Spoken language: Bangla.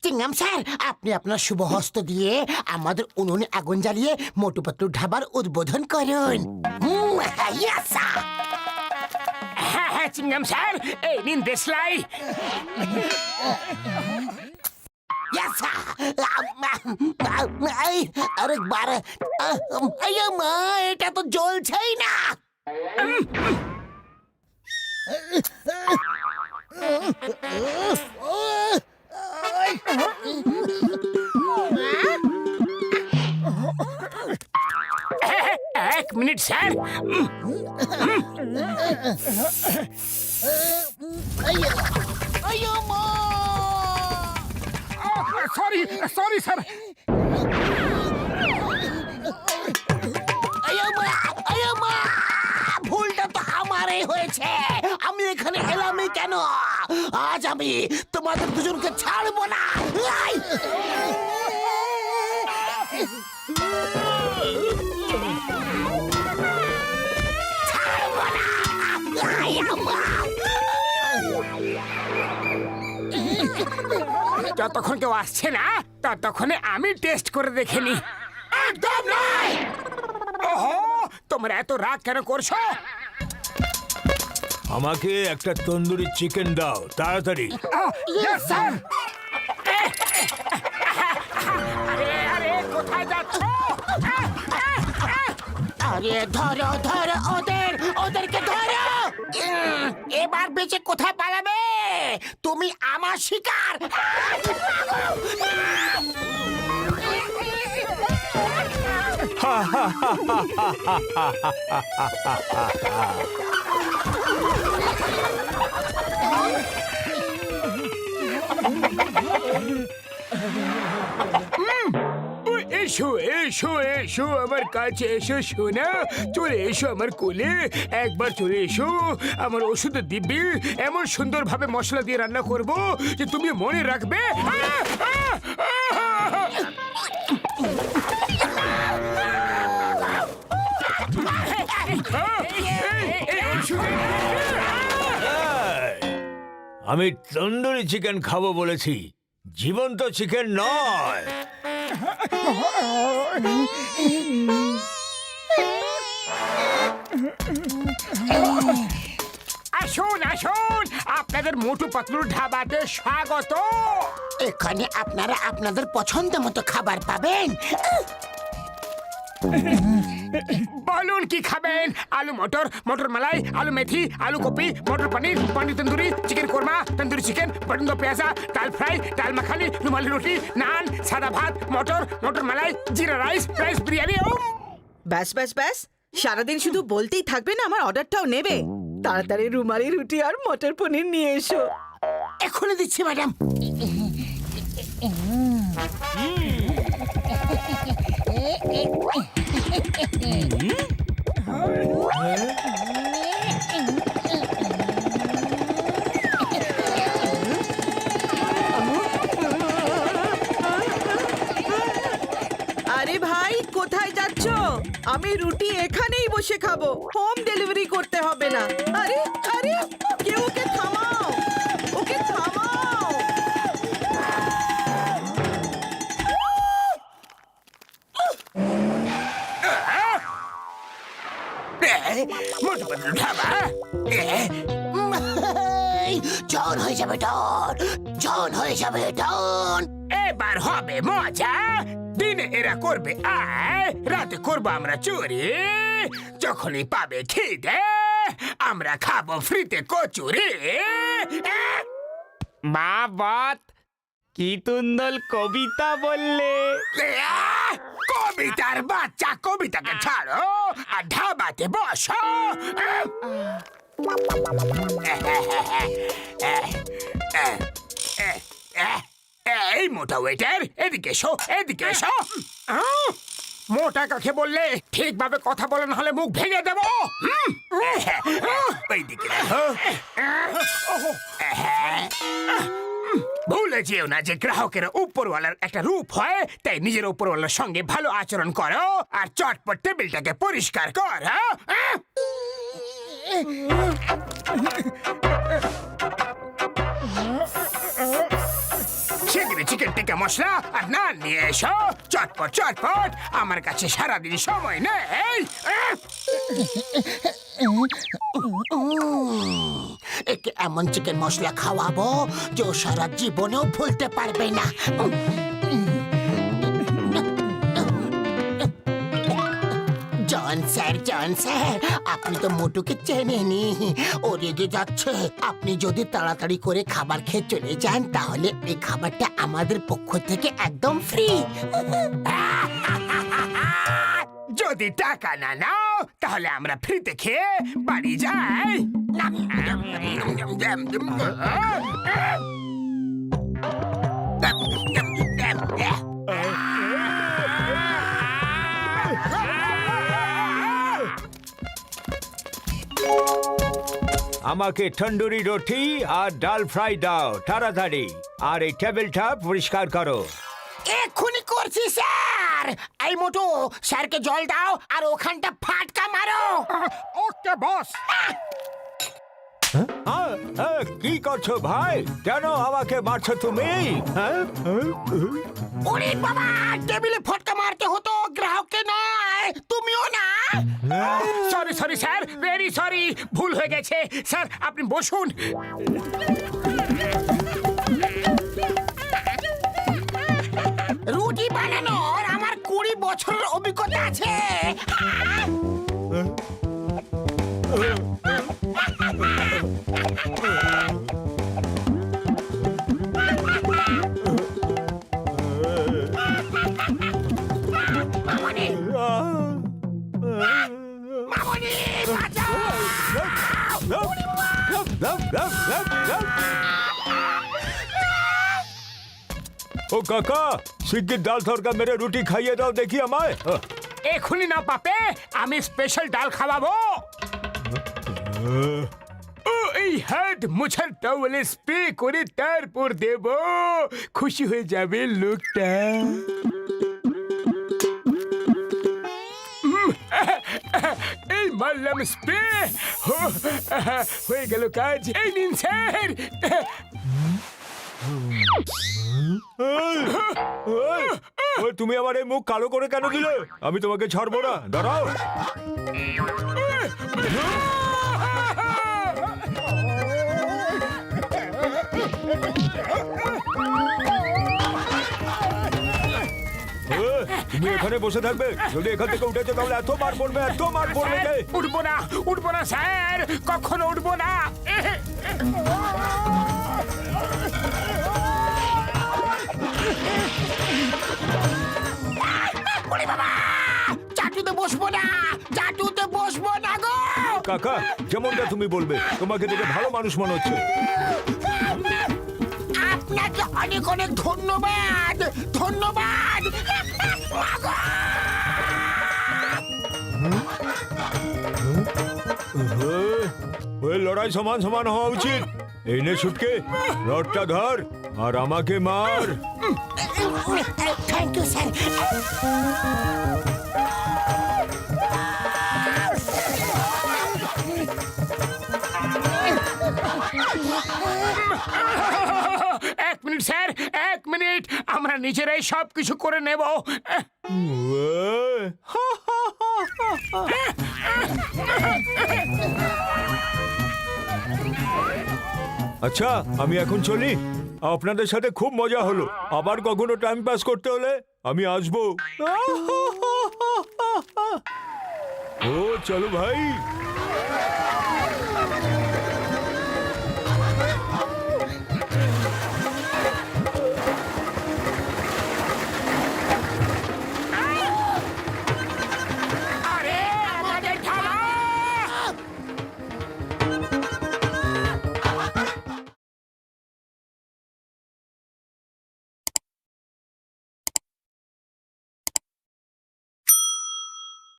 চিংগাম স্যার, আপনি আপনার শুভ হস্ত দিয়ে আমাদের উনুনে আগুন জ্বালিয়ে মোটু পাতলু ঢাবার উদ্বোধন করুন। Yes, sir. হ্যাঁ হ্যাঁ চিংগাম স্যার, এই নিন দেশলাই। Yes, sir. আরেকবার। মা, এটা তো জ্বলছেই না। এক minute sir. Sorry sorry sir. ভুলটা তো আমারই হয়েছে। আমি এখানে এলামই কেন? আজ আমি তোমাদের দুজনকে ছাড়বো না। ছাড়বো না। যতক্ষণ কেউ আসছে না ততক্ষণে আমি টেস্ট করে দেখে নি। একদম নয়। ওহো, তোমরা এত রাগ কেন করছো? আমাকে একটা তন্দুরি চিকেন দাও তাড়াতাড়ি। Yes sir. আরে আরে কোথায় যাচ্ছো? আরে ধরো ধরো ওদেরকে ধরো। এবার বেঁচে কোথায় পালাবে? তুমি আমার শিকার। এসো এসো এসো আমার কাছে এসো সোনা, চলে এসো আমার কোলে, একবার চলে এসো। আমার ওষুধের দিব্যি এমন সুন্দর ভাবে মশলা দিয়ে রান্না করব যে তুমি মনে রাখবে। আমি তন্দুরি চিকেন খাবো বলেছি, জীবন্ত চিকেন নয়। আসুন আসুন, আপনাদের মোটু পাতলুর ঢাবাতে স্বাগত। এখানে আপনারা আপনাদের পছন্দ মতো খাবার পাবেন। বলুন কি খাবেন? আলু মটর, মটর মালাই, aloo methi, aloo kopi, matar paneer, paneer tandoori, chicken korma, tandoori chicken, mutton do pyaza, ডাল ফ্রাই, ডাল মাখানি, রুমালি রুটি, নান, সাদা ভাত, মটর, মটর মালাই, জিরা রাইস, রাইস বিরিয়ানি। ব্যাস ব্যাস ব্যাস, সারাদিন শুধু বলতেই থাকবে না, আমার অর্ডারটাও নেবে। তাড়াতাড়ি রুমালি রুটি আর মটর পনির নিয়ে এসো। এখনই দিচ্ছি ম্যাডাম। আরে ভাই, কোথায় যাচ্ছ? আমি রুটি এখানেই বসে খাবো, হোম ডেলিভারি করতে হবে না। আরে আরে, কেউ ওকে থামাও, ওকে থামাও। মোটু পাতলু ঢাবা। জন হয়ে যাবে ডন, জন হয়ে যাবে ডন। এবার হবে মজা। দিনে এরা করবে আয়, রাতে করবো আমরা চুরি। যখনই পাবে খিদে আমরা খাবো ফ্রিতে কচুরি। মা বাত কি তুন্দল কবিতা বললে। কবিতার বাচ্চা, কবিতাকে ছাড়ো আর ধাবাতে বসো। এই মোটা ওয়েটার, এদিকে এসো, এদিকে এসো। মোটা কাকে বললে? ঠিকভাবে কথা বলে, না হলে মুখ ভেঙে দেবো। ওইদিকে দেখো। ভুলে যেও না যে গ্রাহকের উপরওয়ালার একটা রূপ হয়, তাই নিজের উপরওয়ালার সঙ্গে ভালো আচরণ করো আর চটপট টেবিলটাকে পরিষ্কার কর। হ্যাঁ? শিগগিরই চিকেন টিক্কা মশলা আর নান নিয়ে এসো, চটপট চটপট, আমার কাছে সারাদিন সময় নেই। একে এমন চিকেন মশলা খাওয়াবো যে ও সারা জীবনেও ভুলতে পারবে না। জন স্যার, আপনি তো মোটুকে চেনেনি, ও রেগে যাচ্ছে। আপনি যদি তাড়াতাড়ি করে খাবার খেয়ে চলে যান তাহলে এই খাবারটা আমাদের পক্ষ থেকে একদম ফ্রি। যদি টাকা না নাও তাহলে আমরা ফ্রিতে খেয়ে বাড়ি যাই। আমাকে তন্দুরি রুটি আর ডাল ফ্রাই দাও তাড়াতাড়ি, আর এই টেবিলটা পরিষ্কার করো। এক্ষুনি করছি স্যার। এই মোটু, স্যারকে জল দাও আর ওখানটা ফাটকা মারো। ওকে বস। কি করছো ভাই? কেন আমাকে মারছো তুমি? ওরে বাবা, টেবিলে ফটকা মারতে হতো, গ্রাহককে নয়। তুমিও না। Sorry sorry sir, very sorry, ভুল হয়ে গেছে। স্যার আপনি বসুন। রুটি বানানোর আমার 20 বছরের অভিজ্ঞতা আছে। মামনি, মামনি, বাঁচাও! ও কাকা, শিগগির ডাল তরকা মেরে রুটি খাইয়ে দাও দেখি আমায়। এখনই না পাপে, আমি স্পেশাল ডাল খাওয়াবো। ও এই হাত মুছার টাওয়েলে স্প্রে করে তারপর দেব, খুশি হয়ে যাবে লোকটা। এই মারলাম স্প্রে, হয়ে গেল কাজ। এই নিন স্যার। তুমি আমার এই মুখ কালো করে কেন দিলে? আমি তোমাকে ছাড়বো না, দাঁড়াও। তুমি এখানে বসে থাকবে? যদি এখান থেকে উঠেছো তাহলে এত মার পড়বে, এত মার পড়বে যে। উঠবো না স্যার, কখনো উঠবো না। চাটুতে বসবো না, চাটুতে বসবো না গো। কাকা, যেমনটা তুমি বলবে, তোমাকে দেখে ভালো মানুষ মনে হচ্ছে। আপনাকে অনেক অনেক ধন্যবাদ, ধন্যবাদ। ওই লড়াই সমান সমান হওয়া উচিত। এই নে ছুটকে, রডটা ধর আর আমাকে মার। Thank you sir. এক মিনিট স্যার, এক মিনিট, আমরা নিজেরাই সবকিছু করে নেব। আচ্ছা, আমি এখন চলি। আপনাদের সাথে খুব মজা হলো। আবার কখনো টাইম পাস করতে হলে আমি আসবো। ও চলো ভাই।